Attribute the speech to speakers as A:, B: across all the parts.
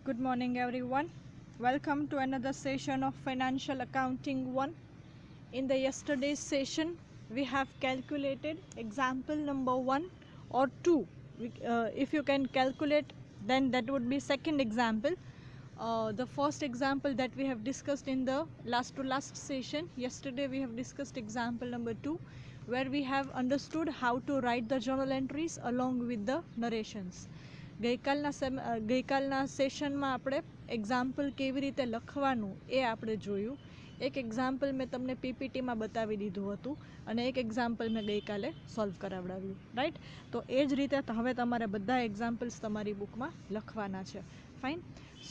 A: Good morning, everyone. Welcome to another session of Financial Accounting 1. In the yesterday's session, we have calculated example number 1 or 2. If you can calculate, then that would be second example. The first example that we have discussed in the last session, yesterday we have discussed example number 2, where we have understood how to write the journal entries along with the narrations. ગઈકાલના સેશનમાં આપણે example કેવી રીતે લખવાનું એ આપણે જોયું. એક example મેં તમને પીપીટીમાં બતાવી દીધું હતું અને એક એક્ઝામ્પલ મેં ગઈકાલે સોલ્વ કરાવડાવ્યું, રાઈટ. તો એ જ રીતે હવે તમારે બધા એક્ઝામ્પલ્સ તમારી બુકમાં લખવાના છે. Fine.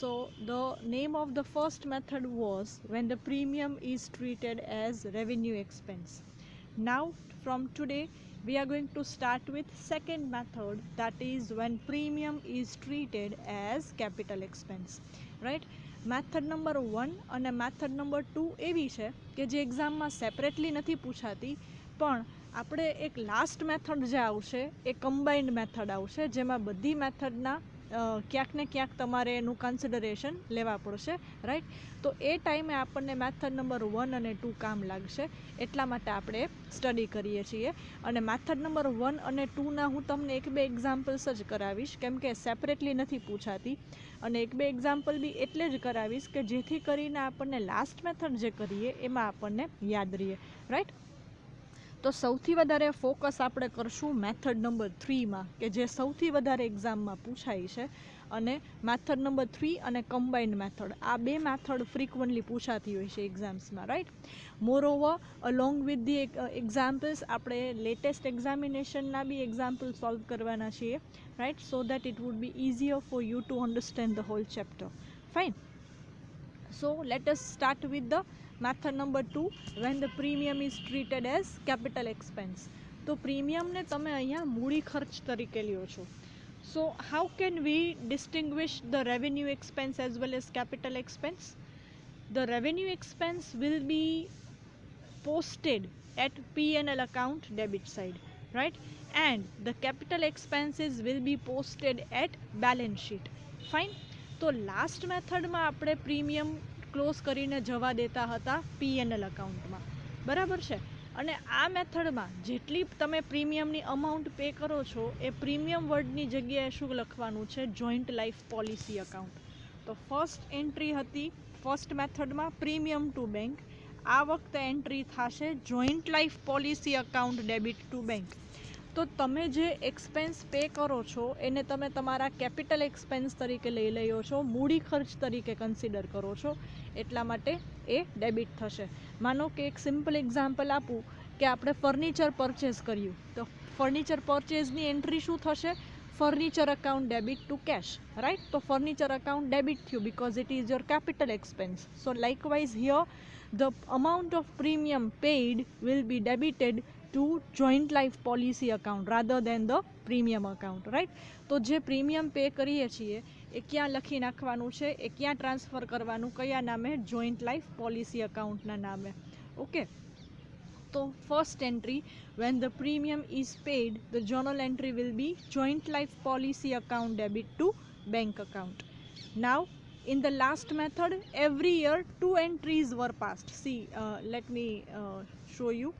A: So the name of the first method was when the premium is treated as revenue expense. Now from today we are going to start with second method, that is when premium is treated as capital expense, right. Method number 1 અને method number 2 એવી છે કે જે એક્ઝામમાં separately નથી પૂછાતી, પણ આપણે એક લાસ્ટ મેથડ જે આવશે એ કમ્બાઇન્ડ મેથડ આવશે, જેમાં બધી મેથડના ક્યાંક ને ક્યાંક તમારે એનું કન્સિડરેશન લેવા પડશે, રાઈટ. તો એ ટાઈમે આપણને મેથડ નંબર 1 અને 2 કામ લાગશે, એટલા માટે આપણે સ્ટડી કરીએ છીએ. અને મેથડ નંબર 1 અને 2ના હું તમને એક બે એક્ઝામ્પલ્સ જ કરાવીશ, કેમ કે સેપરેટલી નથી પૂછાતી, અને એક બે એક્ઝામ્પલ બી એટલે જ કરાવીશ કે જેથી કરીને આપણને લાસ્ટ મેથડ જે કરીએ એમાં આપણને યાદ રહીએ, રાઈટ. તો સૌથી વધારે ફોકસ આપણે કરશું મેથડ નંબર 3માં, કે જે સૌથી વધારે એક્ઝામમાં પૂછાય છે. અને મેથડ નંબર 3 અને કમ્બાઇન્ડ મેથડ, આ બે મેથડ ફ્રીક્વન્ટલી પૂછાતી હોય છે એક્ઝામ્સમાં, right. Moreover along with the examples આપણે લેટેસ્ટ એક્ઝામિનેશનના બી એક્ઝામ્પલ સોલ્વ કરવાના છીએ, right, so that it would be easier for you to understand the whole chapter. Fine. So let us start with the method number 2, when the premium is treated as capital expense. તો પ્રીમિયમને તમે અહીંયા મૂડી ખર્ચ તરીકે લ્યો છો. So how can we distinguish the revenue expense as well as capital expense? The revenue expense will be posted at P&L account debit side, right, and the capital expenses will be posted at balance sheet. Fine. તો last મેથડમાં આપણે premium close કરીને જવા દેતા હતા P&L અકાઉન્ટમાં, બરાબર છે. અને આ મેથડમાં જેટલી તમે પ્રીમિયમની અમાઉન્ટ પે કરો છો એ પ્રીમિયમ વર્ડની જગ્યાએ શું લખવાનું છે? Joint life policy account. તો ફર્સ્ટ એન્ટ્રી હતી ફર્સ્ટ મેથડમાં પ્રીમિયમ ટુ બેંક, આ વખતે એન્ટ્રી થશે joint life policy account debit to bank. તો તમે જે એક્સપેન્સ પે કરો છો એને તમે તમારા કેપિટલ એક્સપેન્સ તરીકે લઈ લ્યો છો, મૂડી ખર્ચ તરીકે કન્સિડર કરો છો, એટલા માટે એ ડેબિટ થશે. માનો કે એક સિમ્પલ એક્ઝામ્પલ આપું કે આપણે ફર્નિચર પરચેઝ કર્યું, તો ફર્નિચર પરચેઝની એન્ટ્રી શું થશે? Furniture account debit to cash, right. તો ફર્નિચર અકાઉન્ટ ડેબિટ થયું because it is your capital expense. So likewise here the amount of premium paid will be debited to joint life policy account rather than the premium account, right. તો જે premium pay કરીએ છીએ એ ક્યાં લખી નાખવાનું છે, એ ક્યાં ટ્રાન્સફર કરવાનું, કયા નામે? જોઈન્ટ લાઈફ પોલિસી અકાઉન્ટના નામે. ઓકે. તો first entry, when the premium is paid, the journal entry will be joint life policy account debit to bank account. Now in the last method, every year 2 entries were passed. See, let me show you.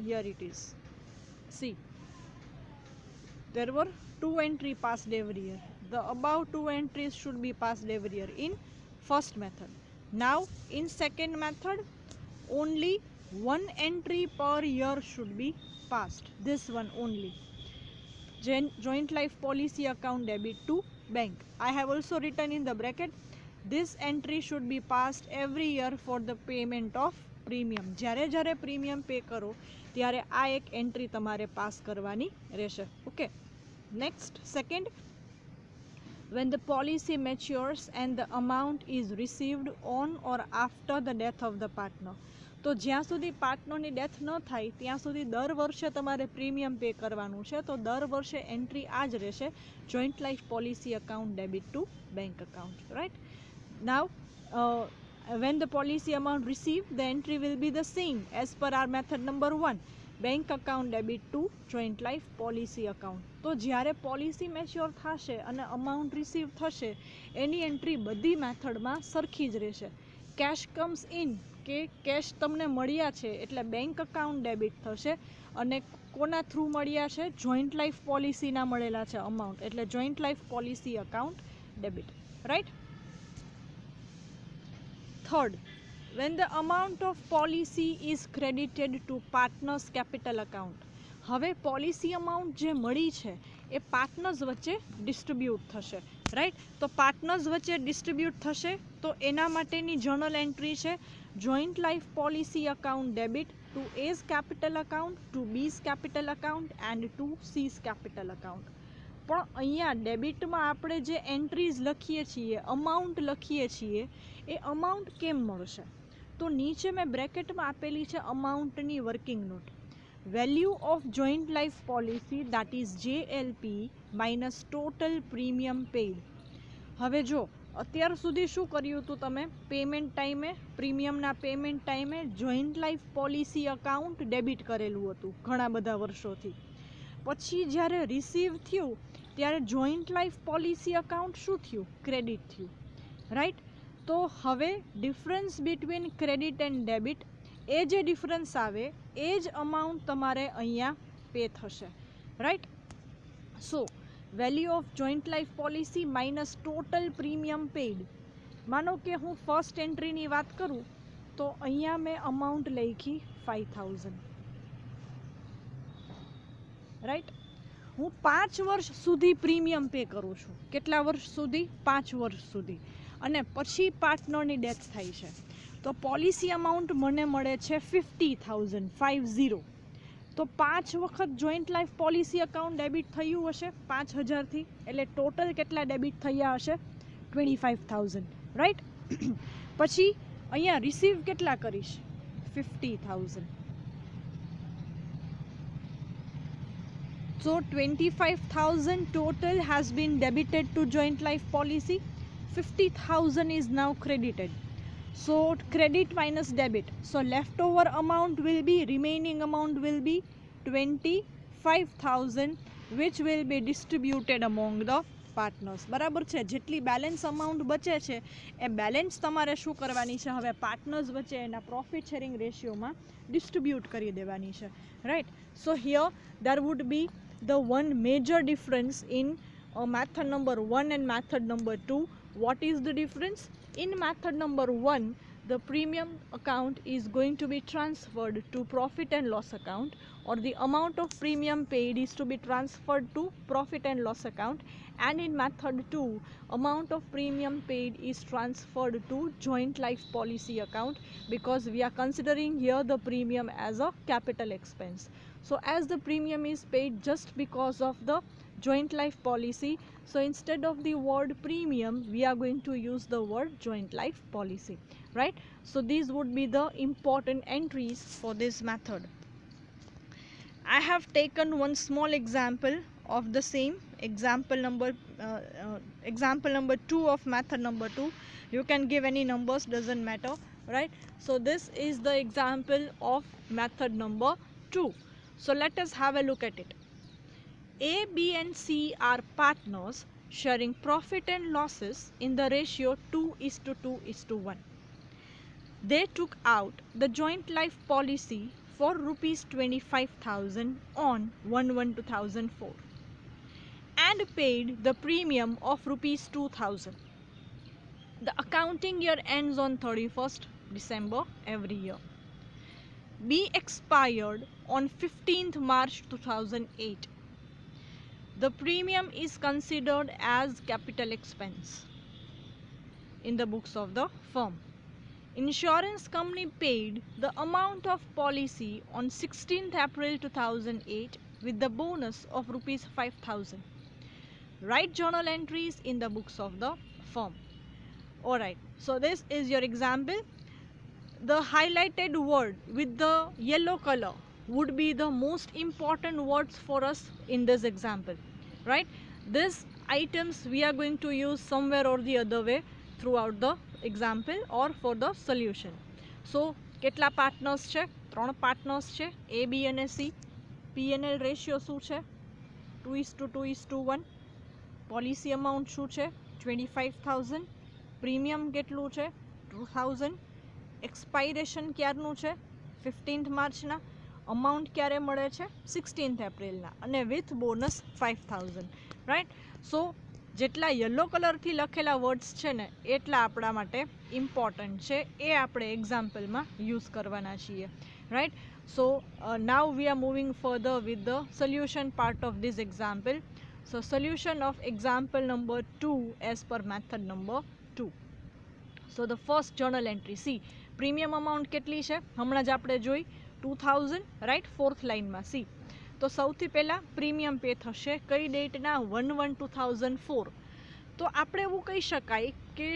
A: Here it is. See, there were 2 entries passed every year. The above 2 entries should be passed every year in first method. Now in second method, only 1 entry per year should be passed. This one only. Joint life policy account debit to bank. I have also written in the bracket, this entry should be passed every year for the payment of premium. જ્યારે જ્યારે premium pay કરો ત્યારે આ એક entry તમારે pass કરવાની રહેશે. Okay. Next, second, when the policy matures and the amount is received on or after the death of the partner. તો જ્યાં સુધી પાર્ટનરની ડેથ ન થાય ત્યાં સુધી દર વર્ષે તમારે પ્રીમિયમ પે કરવાનું છે. તો દર વર્ષે એન્ટ્રી આ જ રહેશે, joint life policy account debit to bank account, right. Now when the policy amount received, the entry will be the same as per our method number 1. Bank account debit to joint life policy account. તો જ્યારે policy mature થશે અને amount receive થશે એની entry બધી મેથડમાં સરખી જ રહેશે. કેશ કમ્સ ઇન કે કેશ તમને મળ્યા છે એટલે બેંક અકાઉન્ટ ડેબિટ થશે, અને કોના થ્રુ મળ્યા છે? જોઈન્ટ લાઈફ પોલિસીના મળેલા છે અમાઉન્ટ, એટલે joint life policy account debit. Right. Third, when the amount of policy is credited to partners capital account. હવે પોલિસી અમાઉન્ટ જે મળી છે એ પાર્ટનર્સ વચ્ચે ડિસ્ટ્રીબ્યુટ થશે. રાઈટ. તો પાર્ટનર્સ વચ્ચે ડિસ્ટ્રીબ્યુટ થશે તો એના માટેની જર્નલ એન્ટ્રી છે joint life policy account debit to A's capital account, to B's capital account and to C's capital account. પણ અહીંયા ડેબિટમાં આપણે જે એન્ટ્રીઝ લખીએ છીએ, અમાઉન્ટ લખીએ છીએ, એ અમાઉન્ટ કેમ મળશે? તો નીચે મેં બ્રેકેટમાં આપેલી છે અમાઉન્ટની working note. Value of joint life policy that is JLP minus total premium paid. હવે જો અત્યાર સુધી શું કર્યું હતું તમે? પેમેન્ટ ટાઈમે, પ્રીમિયમના પેમેન્ટ ટાઈમે joint life policy account debit કરેલું હતું ઘણા બધા વર્ષોથી. પછી જ્યારે રિસીવ થયું ત્યારે જોઈન્ટ લાઈફ પોલિસી અકાઉન્ટ શું થયું? ક્રેડિટ થયું. રાઈટ. તો હવે difference between credit and debit, એ જે ડિફરન્સ આવે એ જ અમાઉન્ટ તમારે અહીંયા પે થશે. Right. So value of joint life policy minus total premium paid. માનો કે હું ફર્સ્ટ એન્ટ્રીની વાત કરું તો અહીંયા મેં અમાઉન્ટ લખી 5000. રાઈટ. હું 5 વર્ષ સુધી પ્રીમિયમ પે કરું છું. કેટલા વર્ષ સુધી? 5 વર્ષ સુધી. અને પછી પાર્ટનરની ડેથ થાય છે તો પોલિસી અમાઉન્ટ મને મળે છે 50,000, 50. તો 5 વખત joint life policy account debit થયું હશે 5000થી, એટલે ટોટલ કેટલા ડેબિટ થયા હશે? 25,000. રાઈટ. પછી અહીંયા રિસીવ કેટલા કરીશ? 50,000. So 25,000 total has been debited to joint life policy. 50,000 is now credited. So credit minus debit. So leftover amount will be, remaining amount will be 25,000, which will be distributed among the partners. બરાબર છે. જેટલી balance amount બચે છે એ balance તમારે શું કરવાની છે? હવે પાર્ટનર્સ વચ્ચે એના પ્રોફિટ શેરિંગ રેશિયોમાં ડિસ્ટ્રીબ્યુટ કરી દેવાની છે. Right. So here there would be the one major difference in method number 1 and method number 2. What is the difference? In method number 1, the premium account is going to be transferred to profit and loss account, or the amount of premium paid is to be transferred to profit and loss account. And in method 2, amount of premium paid is transferred to joint life policy account, because we are considering here the premium as a capital expense. So as the premium is paid just because of the joint life policy, so instead of the word premium we are going to use the word joint life policy. Right. So these would be the important entries for this method. I have taken one small example of the same example number 2 of method number 2. You can give any numbers, doesn't matter. Right. So this is the example of method number 2. So let us have a look at it. A, B and C are partners sharing profit and losses in the ratio 2:2:1. They took out the joint life policy for rupees 25,000 on 1/1/2004 and paid the premium of rupees 2,000. The accounting year ends on 31st December every year. B expired on 15th March 2008. The premium is considered as capital expense in the books of the firm. Insurance company paid the amount of policy on 16th April 2008 with the bonus of rupees 5,000. Write journal entries in the books of the firm. Alright, so this is your example. The highlighted word with the yellow color would be the most important words for us in this example. Right. These items we are going to use somewhere or the other way throughout the example or for the solution. So કેટલા partners છે? 3 partners છે, એ બી અને C. P&L ratio શું છે? 2:2:1. Policy amount શું છે? 25,000. Premium કેટલું છે? 2,000. એક્સપાયરેશન ક્યારનું છે? 15th માર્ચના. અમાઉન્ટ ક્યારે મળે છે? 16th એપ્રિલના. અને વિથ બોનસ 5,000. રાઈટ. સો જેટલા યલો કલરથી લખેલા વર્ડ્સ છે ને એટલા આપણા માટે ઇમ્પોર્ટન્ટ છે, એ આપણે એક્ઝામ્પલમાં યુઝ કરવાના છીએ. Right. So now we are moving further with the solution part of this example. So solution of example number 2 as per method number 2. So the first journal entry C. Premium amount કેટલી છે? હમણાં જ આપણે જોઈ 2,000. Right. 4th લાઇનમાં C. તો સૌથી પહેલાં પ્રીમિયમ પે થશે કઈ ડેટના? 1/1/2004. તો આપણે એવું કહી શકાય કે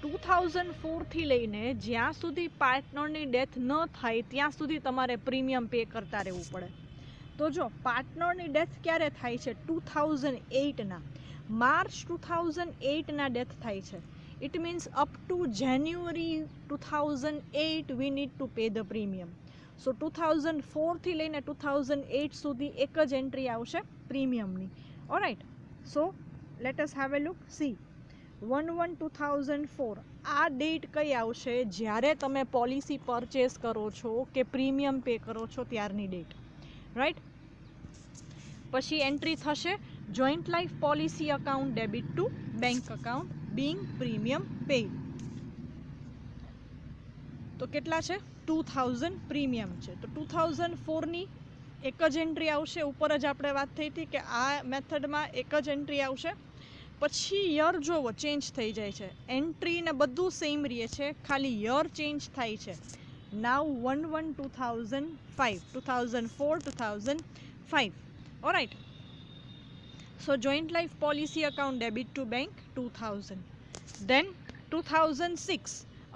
A: 2004થી લઈને જ્યાં સુધી પાર્ટનરની ડેથ ન થાય ત્યાં સુધી તમારે પ્રીમિયમ પે કરતા રહેવું પડે. તો જો પાર્ટનરની ડેથ ક્યારે થાય છે? 2008ના. માર્ચ 2008ના ડેથ થાય છે. It means up to January 2008 we need to pay the premium. So 2004થી લઈને 2008 સુધી એક જ એન્ટ્રી આવશે પ્રીમિયમની. Alright. So let us have a look. See 1/1/2004 આ ડેટ કઈ આવશે? જ્યારે તમે પોલિસી પરચેસ કરો છો કે પ્રીમિયમ પે કરો છો ત્યારની ડેટ. રાઈટ. પછી એન્ટ્રી થશે joint life policy account debit to bank account being premium paid. તો કેટલા છે? 2,000 પ્રીમિયમ છે. તો 2004ની એક જ એન્ટ્રી આવશે. ઉપર જ આપણે વાત થઈ હતી કે આ મેથડમાં એક જ એન્ટ્રી આવશે. પછી યર જોવો ચેન્જ થઈ જાય છે. એન્ટ્રી ને બધું સેમ રહે છે, ખાલી યર ચેન્જ થાય છે. નાવ 1/1/2005, 2004, 2005. All right. So joint life policy account debit to bank 2,000. Then 2006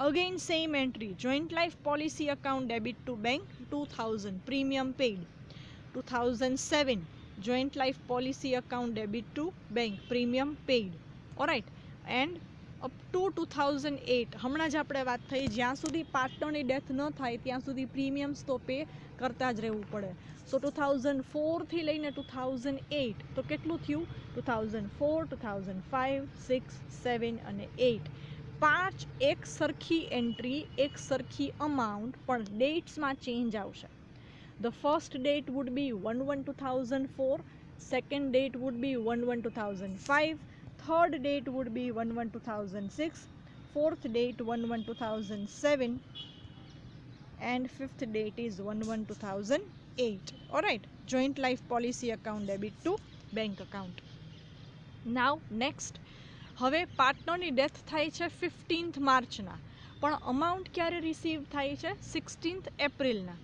A: again same entry joint life policy account debit to bank 2,000 premium paid. 2007 joint life policy account debit to bank premium paid. Alright. And up to 2008 હમણાં જ આપણે વાત થઈ જ્યાં સુધી પાર્ટનરની death ન થાય ત્યાં સુધી પ્રીમિયમ્સ તો પે કરતા જ રહેવું પડે. સો 2004થી લઈને 2008 તો કેટલું થયું? 2004, 2005, 6, 7 અને 8. 5 એક સરખી એન્ટ્રી, એક સરખી અમાઉન્ટ, પણ ડેટ્સમાં ચેન્જ આવશે. The first date would be 1/1/2004, second date would be 1/1/2005, third date would be 1/1/2006, fourth date 1/1/2007, and fifth date is 1/1/2008. Alright. Joint life policy account debit to bank account. Now next. હવે પાર્ટનરની death થાય છે 15th માર્ચના, પણ amount ક્યારે receive થાય છે? 16th એપ્રિલના.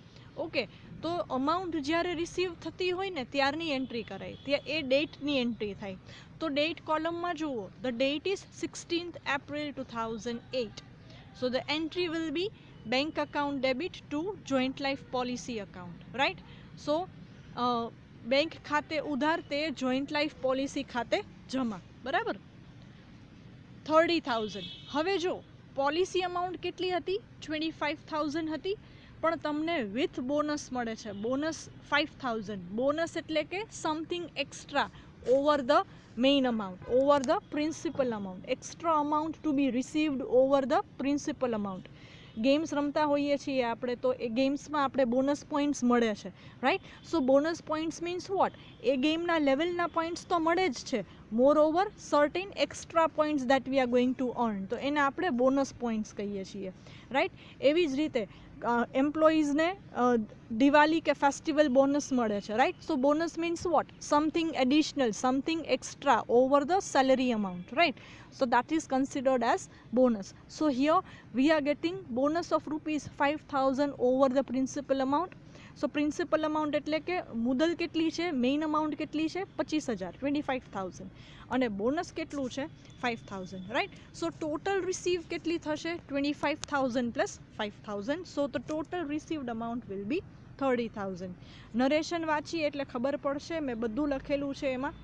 A: Okay. તો અમાઉન્ટ જ્યારે રિસીવ થતી હોય ને ત્યારની એન્ટ્રી કરાય, ત્યાં એ ડેટની એન્ટ્રી થાય. તો ડેટ કોલમમાં જુઓ, the that is 16th April 2008. So the entry will be bank account debit to joint life policy account. Right. So bank ખાતે ઉધાર તે જોઈન્ટ લાઈફ પોલિસી ખાતે જમા. બરાબર. 30,000. હવે જો પોલિસી અમાઉન્ટ કેટલી હતી? 25,000 હતી, પણ તમને વિથ બોનસ મળે છે. બોનસ 5,000. બોનસ એટલે કે something extra over the main amount, over the principal amount. Extra amount to be received over the principal amount. Games રમતા હોઈએ છીએ આપણે, તો એ ગેમ્સમાં આપણે બોનસ પોઈન્ટ્સ મળે છે. Right. So bonus points means what? એ ગેમના લેવલના પોઈન્ટ્સ તો મળે જ છે. Moreover certain extra points that we are going to earn, તો એને આપણે બોનસ પોઈન્ટ્સ કહીએ છીએ. રાઈટ. એવી જ રીતે એમ્પ્લોઈઝને દિવાળી કે ફેસ્ટિવલ બોનસ મળે છે. Right. So bonus means what? Something additional, something extra over the salary amount. Right. So that is considered as bonus. So here we are getting bonus of rupees 5,000 over the principal amount. So principal amount એટલે કે મુદલ કેટલી છે? Main amount કેટલી છે? 25,000, 25,000. અને bonus કેટલું છે? 5,000. Right. સો total receive કેટલી થશે? 25,000 plus 5,000. So the total received amount will be 30,000. Narration વાંચી એટલે ખબર પડશે, મેં બધું લખેલું છે એમાં.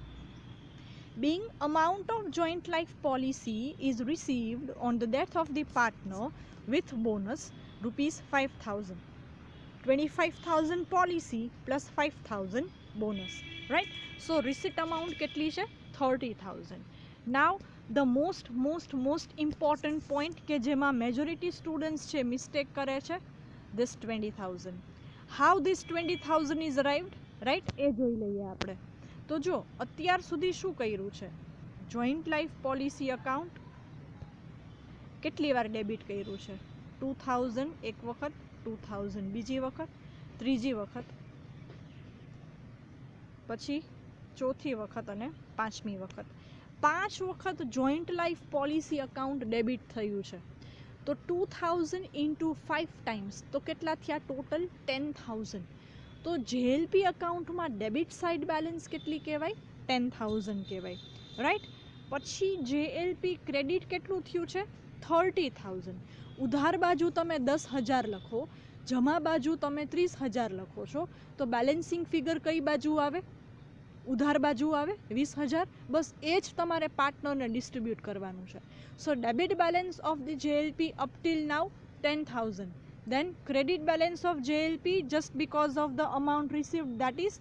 A: Being amount of joint life policy is received on the death of the partner with bonus rupees 5,000. 25,000 policy plus 5,000 bonus, right. So receipt amount કેટલી છે? 30,000. Now the most important point કે જેમાં મેજોરિટી સ્ટુડન્ટ્સ છે mistake કરે છે, this 20,000. How this 20,000 is arrived, right, એ જોઈ લઈએ આપણે. તો જો અત્યાર સુધી શું કર્યું છે, જોઈન્ટ લાઈફ પોલિસી અકાઉન્ટ કેટલી વાર ડેબિટ કર્યું છે? 2,000 એક વખત, 2,000 બીજી વખત, ત્રીજી વખત, પછી ચોથી વખત અને પાંચમી વખત. 5 વખત joint life policy account debit થયું છે. તો 2,000 ઇન્ટુ 5 ટાઈમ્સ તો કેટલા થયા ટોટલ? 10,000. તો જેએલપી અકાઉન્ટમાં ડેબિટ સાઇડ બેલેન્સ કેટલી કહેવાય? 10,000 કહેવાય, રાઈટ. પછી જેએલપી ક્રેડિટ કેટલું થયું છે? 30,000. ઉધાર બાજુ તમે 10,000 લખો, જમા બાજુ તમે 30,000 લખો છો, તો બેલેન્સિંગ ફિગર કઈ બાજુ આવે? ઉધાર બાજુ આવે 20,000. બસ એ જ તમારે પાર્ટનરને ડિસ્ટ્રીબ્યુટ કરવાનું છે. So debit balance of the JLP up till now 10,000. Then credit balance of JLP just because of the amount received, that is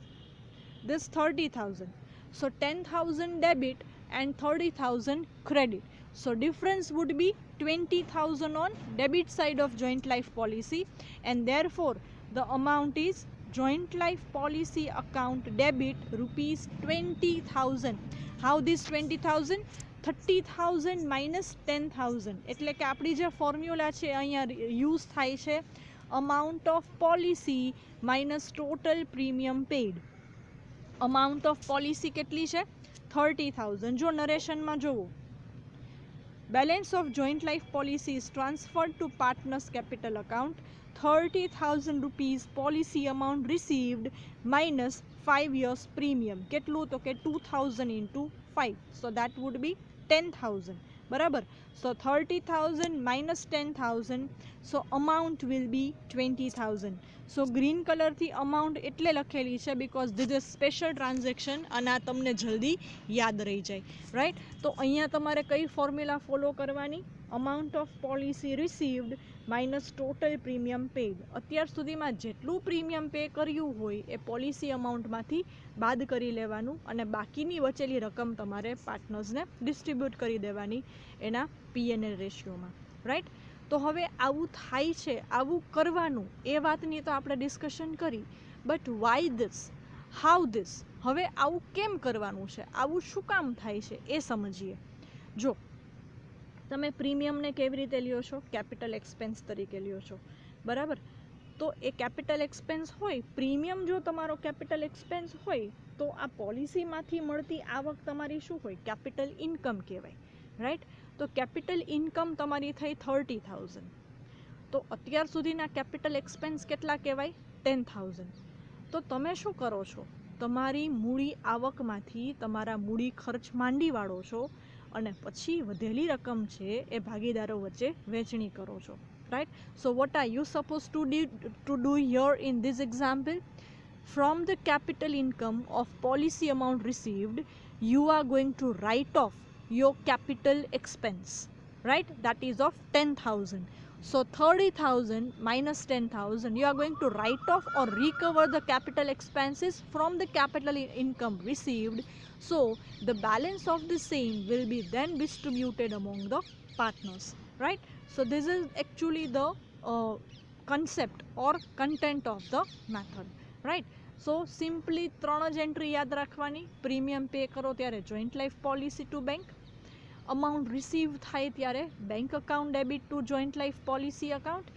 A: this 30,000. So 10,000 debit and 30,000 credit. So difference would be 20,000 on debit side of joint life policy, and therefore the amount is joint life policy account debit rupees 20,000. How this 20,000? 30,000 minus 10,000. એટલે કે આપણી જે formula છે અહીંયા use થાય છે, amount of policy minus total premium paid. Amount of policy કેટલી છે? 30,000. જો નરેશનમાં જોવો, balance of joint life policy is transferred to partners capital account. 30,000 rupees policy amount received minus 5 years premium. કેટલું? તો કે 2,000 into 5. So that would be 10,000. બરાબર. So 30,000 minus 10,000. So amount will be 20,000. So green color થી amount એટલે લખેલી છે because this is special transaction અને આ તમને જલ્દી યાદ રહી જાય, રાઈટ. તો અહીંયા તમારે કઈ ફોર્મ્યુલા ફોલો કરવાની? amount of policy received minus total premium paid. અત્યાર સુધીમાં જેટલું પ્રીમિયમ પે કર્યું હોય એ પોલિસી અમાઉન્ટમાંથી બાદ કરી લેવાનું અને બાકીની બચેલી રકમ તમારે પાર્ટનર્સને ડિસ્ટ્રીબ્યુટ કરી દેવાની એના પીએનએલ રેશિયોમાં, રાઈટ. તો હવે આવું થાય છે, આવું કરવાનું, એ વાતની તો આપણે ડિસ્કશન કરી. But Y this, how this, હવે આવું કેમ કરવાનું છે, આવું શું કામ થાય છે એ સમજીએ. જો તમે પ્રીમિયમને કેવી રીતે લ્યો છો? કેપિટલ એક્સપેન્સ તરીકે લ્યો છો, બરાબર. તો એ કેપિટલ એક્સપેન્સ હોય, પ્રીમિયમ જો તમારો કેપિટલ એક્સપેન્સ હોય, તો આ પોલિસીમાંથી મળતી આવક તમારી શું હોય? કેપિટલ ઇન્કમ કહેવાય, રાઈટ. તો કેપિટલ ઇન્કમ તમારી થઈ 30,000. તો અત્યાર સુધીના કેપિટલ એક્સપેન્સ કેટલા કહેવાય? 10,000. તો તમે શું કરો છો? તમારી મૂડી આવકમાંથી તમારા મૂડી ખર્ચ માંડી વાળો છો અને પછી વધેલી રકમ છે એ ભાગીદારો વચ્ચે વહેંચણી કરો છો, right? So what are you supposed to do here in this example? From the capital income of policy amount received, you are going to write off your capital expense, right? That is of 10,000. So 30,000 minus 10,000, you are going to write off or recover the capital expenses from the capital income received. So the balance of the same will be then distributed among the partners, right? So this is actually the concept or content of the method, right? So simply 3 જ entry યાદ રાખવાની. Premium pay કરો ત્યારે joint life policy to bank, amount receive થાય ત્યારે bank account debit to joint life policy account,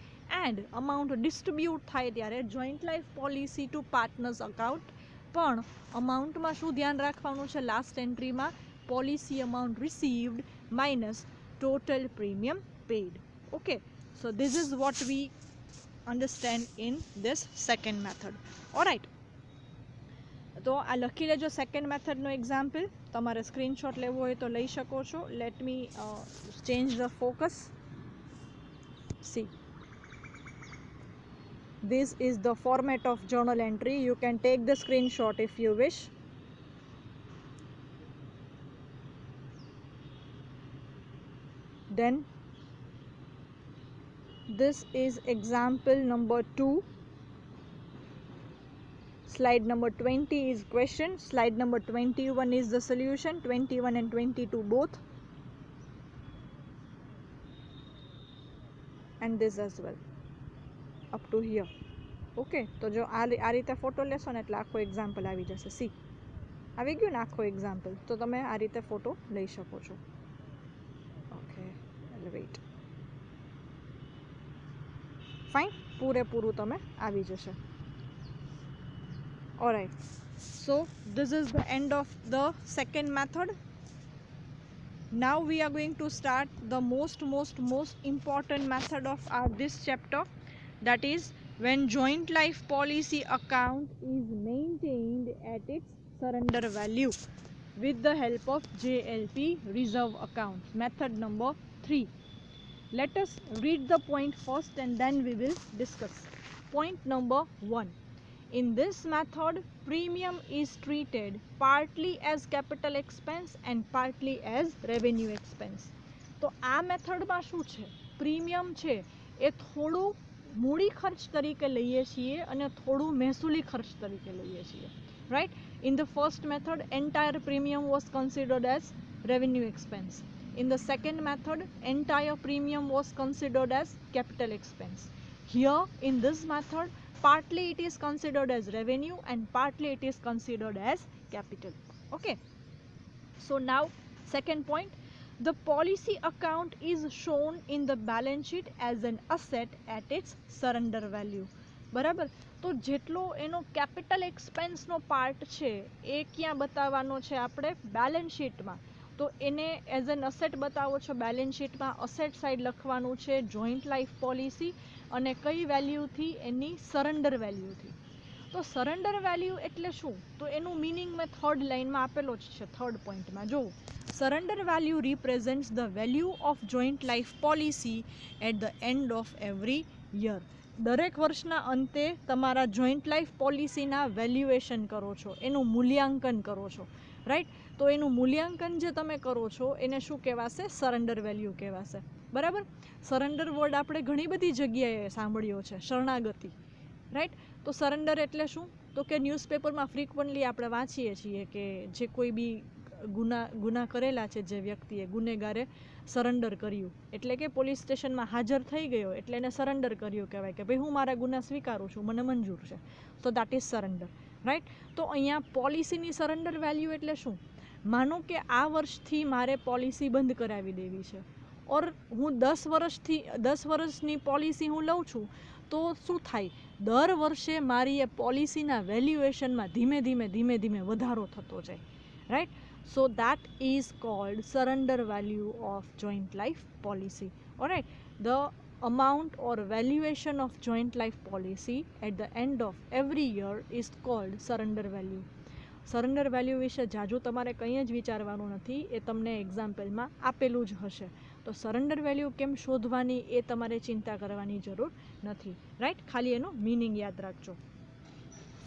A: and amount distribute થાય ત્યારે joint life policy to partners account. પણ અમાઉન્ટમાં શું ધ્યાન રાખવાનું છે? લાસ્ટ એન્ટ્રીમાં policy amount received minus total premium paid. Okay, so this is what we understand in this second method. Alright, તો આ લખી લેજો સેકન્ડ મેથડનો એક્ઝામ્પલ. તમારે સ્ક્રીનશોટ લેવો હોય તો લઈ શકો છો. Let me change the focus. C, this is the format of journal entry. You can take the screenshot if you wish. Then this is example number 2. Slide number 20 is question. Slide number 21 is the solution. 21 and 22 both. And this as well. Up to here. Okay, તો જો આ રીતે photo લેશો ને એટલે આખો example આવી જશે. સી આવી ગયું ને આખો એક્ઝામ્પલ, તો તમે આ રીતે ફોટો લઈ શકો છો. ઓકે, એટલે વેઇટ, ફાઇન, પૂરેપૂરું તમે આવી જશે. All right, so this is the end of the second method. Now we are going to start the most important method of this chapter, that is when joint life policy account is maintained at its surrender value with the help of JLP reserve account. Method number 3. Let us read the point first and then we will discuss. Point number 1. In this method, premium is treated partly as capital expense and partly as revenue expense. તો આ મેથડમાં શું છે, premium છે એ થોડું મૂડી ખર્ચ તરીકે લઈએ છીએ અને થોડું મહેસૂલી ખર્ચ તરીકે લઈએ છીએ. Right, in the first method entire premium was considered as revenue expense. In the second method, entire premium was considered as capital expense. Here in this method, partly it is considered as revenue and partly it is considered as capital. Okay, so now second point, the policy account is shown in the balance sheet as an asset at its surrender value. બરાબર, તો જેટલો એનો capital એક્સપેન્સનો part છે એ ક્યાં બતાવવાનો છે આપણે, balance શીટમાં. તો એને એઝ એન અસેટ બતાવો છો બેલેન્સ શીટમાં. અસેટ સાઈડ લખવાનું છે જોઈન્ટ લાઈફ પોલિસી, અને કઈ વેલ્યુથી, એની સરેન્ડર વેલ્યુથી. તો સરેન્ડર વેલ્યુ એટલે શું, તો એનું મિનિંગ મેં થર્ડ લાઇનમાં આપેલો જ છે, થર્ડ પોઈન્ટમાં જોવું. Surrender value represents the value of joint life policy at the end of every year. દરેક વર્ષના અંતે તમારા જોઈન્ટ લાઈફ પોલિસીના વેલ્યુએશન કરો છો, એનું મૂલ્યાંકન કરો છો. રાઈટ, તો એનું મૂલ્યાંકન જે તમે કરો છો એને શું કહેવાશે, સરેન્ડર વેલ્યુ કહેવાશે. બરાબર, સરેન્ડર વર્ડ આપણે ઘણી બધી જગ્યાએ સાંભળ્યો છે, શરણાગતિ. રાઈટ, તો સરેન્ડર એટલે શું, તો કે ન્યૂઝપેપરમાં ફ્રીક્વન્ટલી આપણે વાંચીએ છીએ કે જે કોઈ બી ગુના કરેલા છે, જે વ્યક્તિએ, ગુનેગારે સરેન્ડર કર્યું, એટલે કે પોલીસ સ્ટેશનમાં હાજર થઈ ગયો એટલે એને સરેન્ડર કર્યું કહેવાય, કે ભાઈ હું મારા ગુના સ્વીકારું છું, મને મંજૂર છે. તો દેટ ઇઝ સરેન્ડર. રાઈટ, તો અહીંયા પોલિસીની સરેન્ડર વેલ્યુ એટલે શું, માનો કે આ વર્ષથી મારે પોલિસી બંધ કરાવી દેવી છે, ઓર હું 10 વર્ષની પોલિસી હું લઉં છું, તો શું થાય, દર વર્ષે મારી એ પોલિસીના વેલ્યુએશનમાં ધીમે ધીમે વધારો થતો જાય. Right, so that is called surrender value of joint life policy. Alright, the amount or valuation of joint life policy at the end of every year is called surrender value. Surrender value વિશે જાજુ તમારે કંઈ જ વિચારવાનું નથી, એ તમને એક્ઝામ્પલમાં આપેલું જ હશે. તો સરેન્ડર વેલ્યુ કેમ શોધવાની એ તમારે ચિંતા કરવાની જરૂર નથી. રાઈટ, ખાલી એનો મિનિંગ યાદ રાખજો.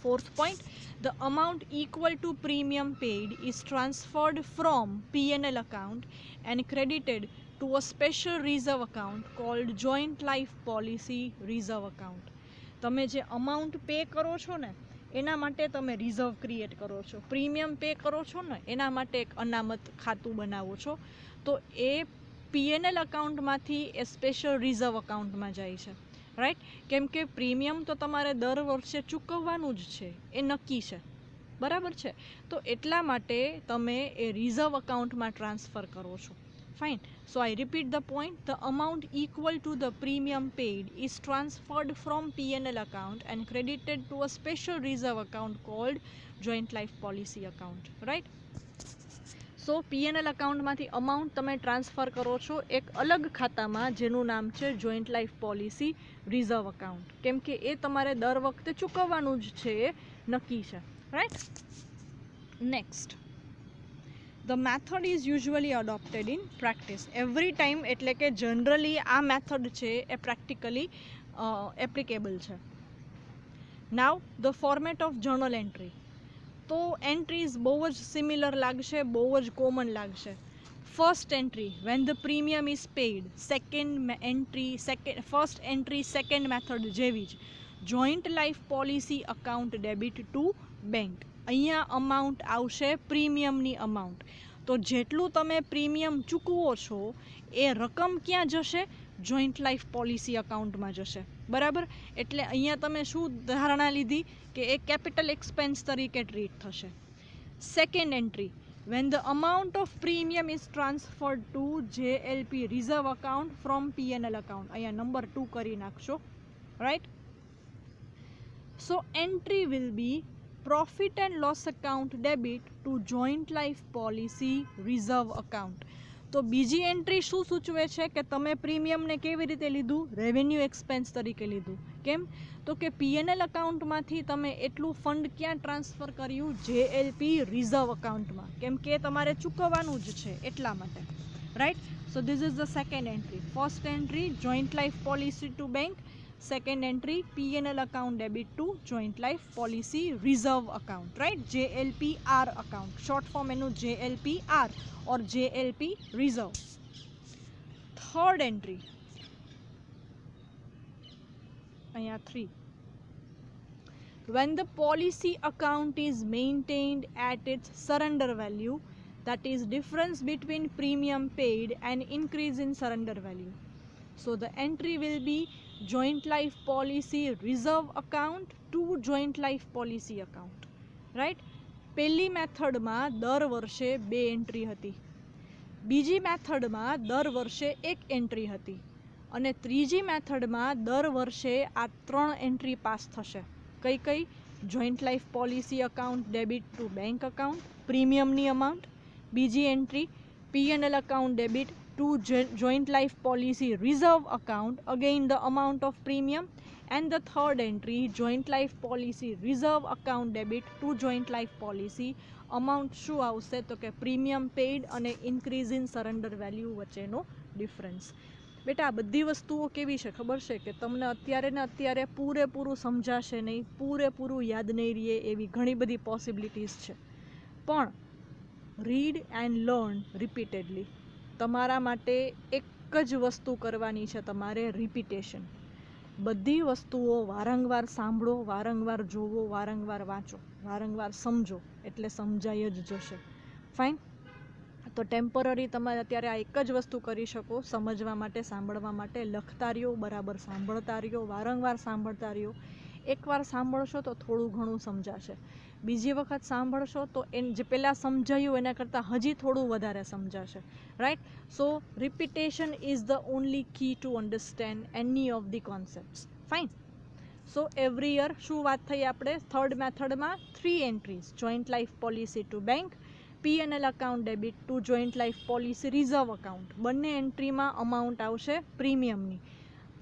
A: Fourth point, the amount equal to premium paid is transferred from P&L account and credited to a special reserve account called joint life policy reserve account. તમે જે અમાઉન્ટ પે કરો છો ને એના માટે તમે રિઝર્વ ક્રિએટ કરો છો, પ્રીમિયમ પે કરો છો ને એના માટે એક અનામત ખાતું બનાવો છો, તો એ P&L અકાઉન્ટમાંથી એ સ્પેશિયલ રિઝર્વ અકાઉન્ટમાં જાય છે. રાઈટ, કેમ કે પ્રીમિયમ તો તમારે દર વર્ષે ચૂકવવાનું જ છે, એ નક્કી છે. બરાબર છે, તો એટલા માટે તમે એ રિઝર્વ અકાઉન્ટમાં ટ્રાન્સફર કરો છો. Fine. So I repeat the point. The amount equal to the premium paid is transferred from P&L account and credited to a special reserve account called joint life policy account. Right? So P&L અકાઉન્ટમાંથી amount તમે transfer કરો છો એક અલગ ખાતામાં જેનું નામ છે joint life policy reserve account, કેમ કે એ તમારે દર વખતે ચૂકવવાનું જ છે, એ નક્કી છે. Right, next, the method is usually adopted in practice every time, એટલે કે જનરલી આ મેથડ છે એ પ્રેક્ટિકલી એપ્લિકેબલ છે. નાવ the format of journal entry, તો એન્ટ્રીઝ બહુ જ સિમિલર લાગશે, બહુ જ કોમન લાગશે. First entry when the premium is paid, second entry first entry second method જેવી જ. Joint life policy account debit to bank. અહીંયા અમાઉન્ટ આવશે પ્રીમિયમની અમાઉન્ટ. તો જેટલું તમે પ્રીમિયમ ચૂકવો છો એ રકમ ક્યાં જશે? જોઈન્ટ લાઈફ પોલિસી અકાઉન્ટમાં જશે. બરાબર? એટલે અહીંયા તમે શું ધારણા લીધી કે એ કેપિટલ એક્સપેન્સ તરીકે ટ્રીટ થશે. Second entry, when the amount of premium is transferred to JLP reserve account from P&L account. અહીંયા નંબર 2 કરી નાખશો. Right? So entry will be profit and loss account debit to joint life policy reserve account. તો બીજી entry શું સૂચવે છે કે તમે પ્રીમિયમને કેવી રીતે લીધું? રેવન્યુ એક્સપેન્સ તરીકે લીધું. કેમ? તો કે પીએનએલ અકાઉન્ટમાંથી તમે એટલું ફંડ ક્યાં ટ્રાન્સફર કર્યું? જેએલપી રિઝર્વ અકાઉન્ટમાં. કેમ કે તમારે ચૂકવવાનું જ છે એટલા માટે. Right? So this is the second entry. First entry joint life policy to bank. Second entry, P&L account debit to joint life policy reserve account, right? JLPR account. Short form menu JLPR or JLP reserve. Third entry. Aya 3. When the policy account is maintained at its surrender value, that is difference between premium paid and increase in surrender value. So the entry will be joint life policy reserve account to joint life policy account. Right? પહેલી મેથડમાં દર વર્ષે 2 entry હતી. બીજી મેથડમાં દર વર્ષે 1 entry હતી. અને ત્રીજી મેથડમાં દર વર્ષે આ 3 એન્ટ્રી પાસ થશે. કઈ કઈ? Joint life policy account debit to bank account, પ્રીમિયમની અમાઉન્ટ. બીજી entry P&L account debit to joint life policy reserve account, again the amount of premium. And the third entry, joint life policy reserve account debit to joint life policy amount શું આવશે? તો કે premium paid અને increase in surrender value વચ્ચેનો difference. બેટા આ બધી વસ્તુઓ કેવી છે ખબર છે કે તમને અત્યારે ને અત્યારે પૂરેપૂરું સમજાશે નહીં, પૂરેપૂરું યાદ નહીં રહે એવી ઘણી બધી પોસિબિલિટીઝ છે. પણ રીડ એન્ડ લર્ન રિપીટેડલી. તમારા માટે એક જ વસ્તુ કરવાની છે, તમારે રિપીટેશન. બધી વસ્તુઓ વારંવાર સાંભળો, વારંવાર જોવો, વારંવાર વાંચો, વારંવાર સમજો એટલે સમજાઈ જ જશે. ફાઇન? તો ટેમ્પરરી તમારે અત્યારે આ એક જ વસ્તુ કરી શકો, સમજવા માટે, સાંભળવા માટે. લખતા રહ્યો, બરાબર સાંભળતા રહ્યો, વારંવાર સાંભળતા રહ્યો. એકવાર સાંભળશો તો થોડું ઘણું સમજાશે. બીજી વખત સાંભળશો તો જે પહેલાં સમજાયું એના કરતાં હજી થોડું વધારે સમજાશે. Right? So repetition is the only key to understand any of the concepts. Fine? So every year શું વાત થઈ આપણે? થર્ડ મેથડમાં 3 entries, joint life policy to bank, P&L account debit to joint life policy reserve account. બંને એન્ટ્રીમાં amount આવશે પ્રીમિયમની.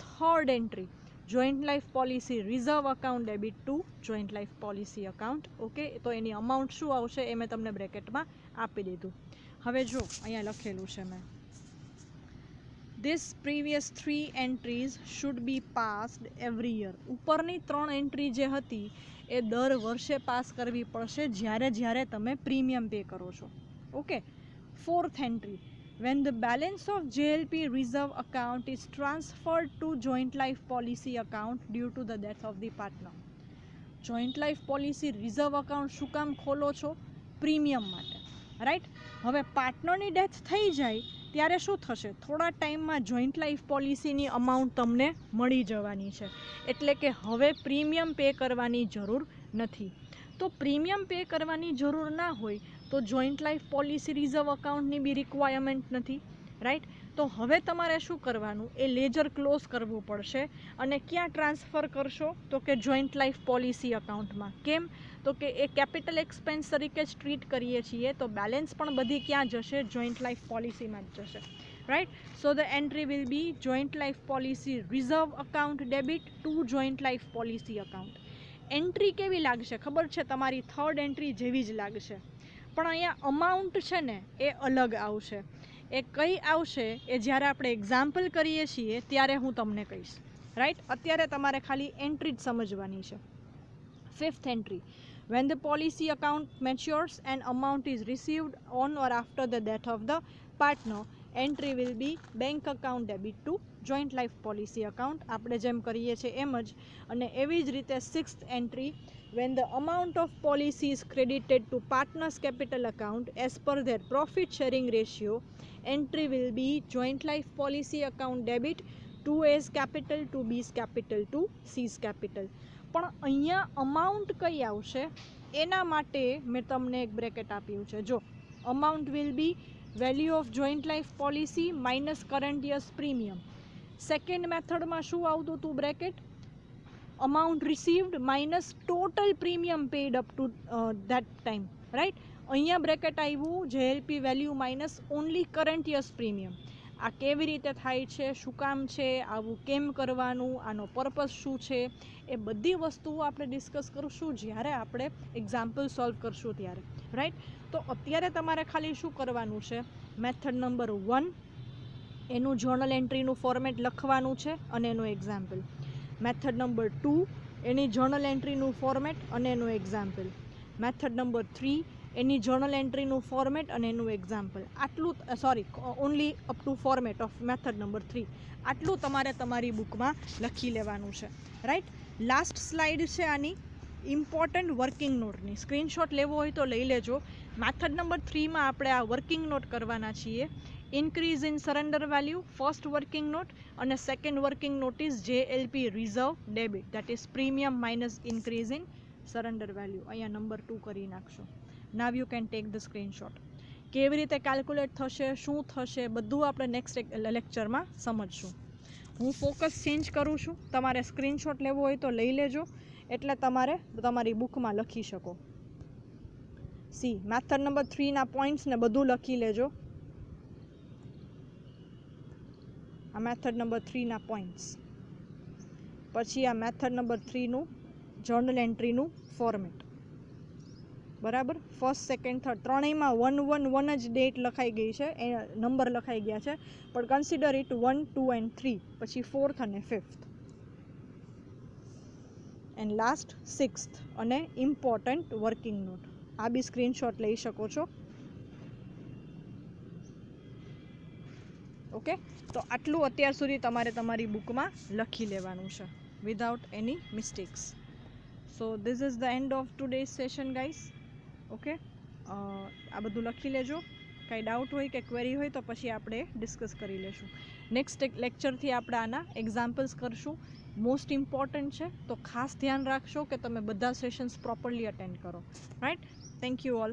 A: Third entry joint life policy reserve account debit to joint life policy account. Okay? તો એની amount શું આવશે એ મેં તમને બ્રેકેટમાં આપી દીધું. હવે જો અહીંયા લખેલું છે મેં, This previous 3 entries should be passed every year. ઉપરની 3 એન્ટ્રી જે હતી એ દર વર્ષે પાસ કરવી પડશે જ્યારે તમે પ્રીમિયમ પે કરો છો. Okay? Fourth entry, when the balance of JLP reserve account is transferred to joint life policy account due to the death of the partner. Joint life policy reserve account શું કામ ખોલો છો? Premium માટે. Right? હવે પાર્ટનરની death થઈ જાય ત્યારે શું થશે? થોડા ટાઈમમાં જોઈન્ટ લાઈફ પોલિસીની અમાઉન્ટ તમને મળી જવાની છે. એટલે કે હવે પ્રીમિયમ પે કરવાની જરૂર નથી. તો પ્રીમિયમ પે કરવાની જરૂર ના હોય તો જોઈન્ટ લાઈફ પોલિસી રિઝર્વ અકાઉન્ટની બી રિક્વાયરમેન્ટ નથી. રાઈટ? તો હવે તમારે શું કરવાનું? એ લેજર ક્લોઝ કરવું પડશે. અને ક્યાં ટ્રાન્સફર કરશો? તો કે જોઈન્ટ લાઈફ પોલિસી અકાઉન્ટમાં. કેમ? તો કે એ કેપિટલ એક્સપેન્સ તરીકે જ ટ્રીટ કરીએ છીએ, તો બેલેન્સ પણ બધી ક્યાં જશે? જોઈન્ટ લાઈફ પોલિસીમાં જ જશે. Right? So the entry will be joint life policy reserve account debit to joint life policy account. Entry કેવી લાગશે ખબર છે? તમારી થર્ડ એન્ટ્રી જેવી જ લાગશે, પણ અહીંયા અમાઉન્ટ છે ને એ અલગ આવશે. એ કઈ આવશે એ જ્યારે આપણે એક્ઝામ્પલ કરીએ છીએ ત્યારે હું તમને કહીશ. રાઈટ? અત્યારે તમારે ખાલી એન્ટ્રી જ સમજવાની છે. Fifth entry, when the policy account matures and amount is received on or after the death of the partner, entry will be bank account debit to joint life policy account, આપણે જેમ કરીએ છીએ એમ જ. અને એવી જ રીતે 6th entry, when the amount of policy is credited to partners capital account as per their profit sharing ratio, entry will be joint life policy account debit to A's capital to B's capital to C's capital. પણ અહીંયા amount કઈ આવશે એના માટે મેં તમને એક bracket આપ્યું છે. જો amount will B value of joint life policy minus current years premium. Second મેથડમાં શું આવતું હતું bracket? amount received minus total premium paid up to that time, right? અહીંયા બ્રેકેટ આવ્યું JLP value minus only current years premium. આ કેવી રીતે થાય છે, શું કામ છે, આવું કેમ કરવાનું, આનો પર્પસ શું છે, એ બધી વસ્તુઓ આપણે ડિસ્કસ કરશું જ્યારે આપણે એક્ઝામ્પલ સોલ્વ કરશું ત્યારે, રાઈટ? તો અત્યારે તમારે ખાલી શું કરવાનું છે, મેથડ નંબર 1 એનું જર્નલ એન્ટ્રીનું ફોર્મેટ લખવાનું છે અને એનું એક્ઝામ્પલ. મેથડ નંબર 2 એની જર્નલ એન્ટ્રીનું ફોર્મેટ અને એનું એક્ઝામ્પલ. મેથડ નંબર 3 એની જર્નલ એન્ટ્રીનું ફોર્મેટ અને એનું એક્ઝામ્પલ. આટલું only up to format of method number 3 આટલું તમારે તમારી બુકમાં લખી લેવાનું છે, રાઈટ? લાસ્ટ સ્લાઇડ છે આની ઇમ્પોર્ટન્ટ વર્કિંગ નોટની. સ્ક્રીનશોટ લેવો હોય તો લઈ લેજો. મેથડ નંબર 3માં આપણે આ વર્કિંગ નોટ કરવાના છીએ. Increase in surrender value first working note, અને second working note is JLP reserve debit, that is premium minus increase in surrender value. અહીંયા નંબર 2 કરી નાખશો. Now you can take the screenshot. કેવી રીતે calculate થશે, શું થશે, બધું આપણે નેક્સ્ટ લેક્ચરમાં સમજશું. હું ફોકસ ચેન્જ કરું છું. તમારે સ્ક્રીનશોટ લેવો હોય તો લઈ લેજો, એટલે તમારે તમારી બુકમાં લખી શકો. સી મેથડ નંબર 3ના પોઈન્ટ્સને બધું લખી લેજો. આ મેથડ નંબર 3ના પોઈન્ટ્સ, પછી આ મેથડ નંબર 3નું જર્નલ એન્ટ્રીનું ફોર્મેટ, બરાબર? ફર્સ્ટ, સેકન્ડ, થર્ડ ત્રણેયમાં 1 1 1 જ ડેટ લખાઈ ગઈ છે, એ નંબર લખાઈ ગયા છે, પણ કન્સિડર ઇટ 1 2 and 3, પછી 4th અને 5th, એન્ડ લાસ્ટ 6th અને ઇમ્પોર્ટન્ટ વર્કિંગ નોટ. આ બી સ્ક્રીનશોટ લઈ શકો છો. ઓકે, તો આટલું અત્યાર સુધી તમારે તમારી બુકમાં લખી લેવાનું છે without any mistakes. So this is the end of today's session guys. Okay, આ બધું લખી લેજો. કાંઈ ડાઉટ હોય કે ક્વેરી હોય તો પછી આપણે ડિસ્કસ કરી લેશું. નેક્સ્ટ લેક્ચરથી આપણે આના એક્ઝામ્પલ્સ કરશું. મોસ્ટ ઇમ્પોર્ટન્ટ છે, તો ખાસ ધ્યાન રાખશો કે તમે બધા સેશન્સ પ્રોપરલી અટેન્ડ કરો, રાઈટ? Thank you all.